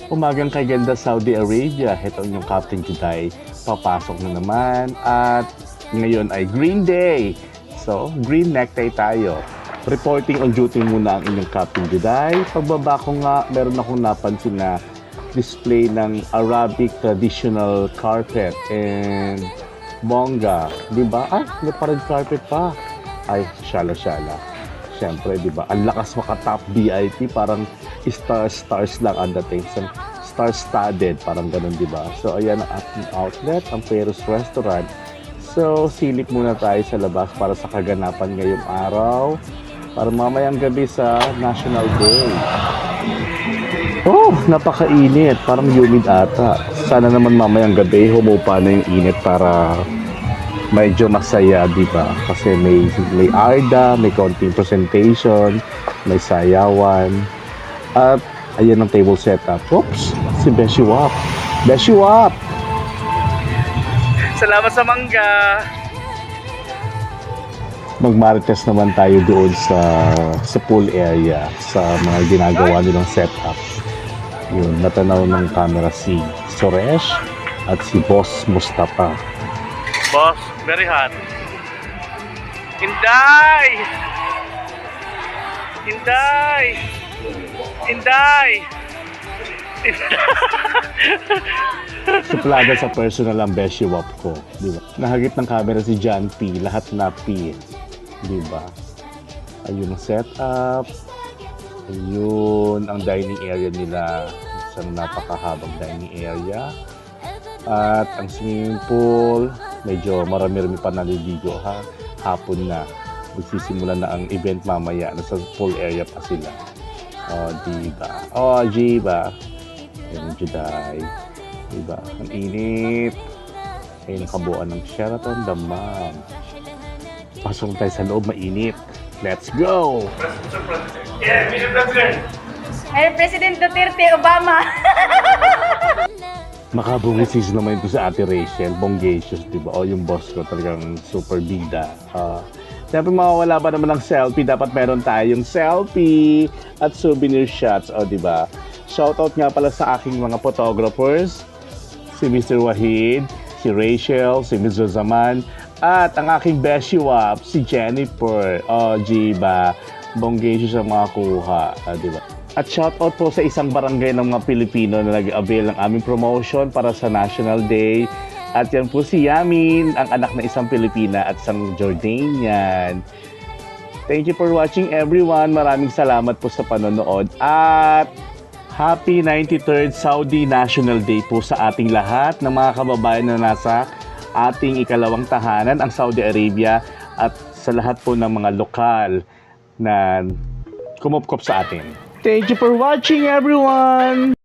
Umagang kaganda Saudi Arabia. Ito ang inyong Captain Juday. Papasok na naman. At ngayon ay Green Day. So, green necktie tayo. Reporting on duty muna ang inyong Captain Juday. Pagbaba ko nga, meron akong napansin na display ng Arabic traditional carpet and bongga. Diba? May pa-red carpet pa. Ay, shala-shala. Siyempre, di ba? Ang lakas maka-top VIP, parang stars lang ang dating. Star-studded, parang ganun, di ba? So, ayan ang ating outlet, ang Peros Restaurant. So, silip muna tayo sa labas para sa kaganapan ngayong araw. Para mamayang gabi sa National Day. Oh, napakainit. Parang humid ata. Sana naman mamayang gabi, humupa na yung init para medyo masaya, di ba? Kasi may ARDA, may konting presentation, may sayawan. At ayan ang table setup. Oops, si Beshi Wap. Beshi Wap! Salamat sa mangga. Magmarites naman tayo doon sa pool area, sa mga ginagawa nilang setup. Yun, natanaw ng camera si Suresh at si Boss Mustafa. Boss, very hot. Inday! Inday! Inday! Suplada sa personal ang Beshi Wap ko, di ba? Nahagip ng camera si John P, lahat na P, di ba? Ayun ang setup. Ayun ang dining area nila, isang napakahabang dining area. At ang swimming pool, medyo marami-rami pa naliligo ha. Hapon na. Magsisimula na ang event mamaya. Nasa pool area pa sila. O, diba? O, diba? Ayun, Juday. Diba? Ang init. Ayun ang kabuuan ng Sheraton Damam. Pasok tayo sa loob, mainit. Let's go! Yeah, Mr. President! Hey, President Duterte, Obama. Makabungisis naman ito sa Ate Rachel, Bongacious, di ba? O yung boss ko talagang super bida. Siyempre mawawala pa naman ng selfie, dapat meron tayong selfie at souvenir shots, o di ba? Shoutout nga pala sa aking mga photographers, si Mr. Wahid, si Rachel, si Ms. Rosaman, at ang aking Beshi Wap, si Jennifer. O, di ba? Bongacious ang mga kuha, di ba? At shoutout po sa isang barangay ng mga Pilipino na nag-avail ng aming promotion para sa National Day. At yan po si Yamin, ang anak na isang Pilipina at isang Jordanian. Thank you for watching everyone. Maraming salamat po sa panonood. At happy 93rd Saudi National Day po sa ating lahat ng mga kababayan na nasa ating ikalawang tahanan, ang Saudi Arabia. At sa lahat po ng mga lokal na kumupkop sa atin. Thank you for watching, everyone!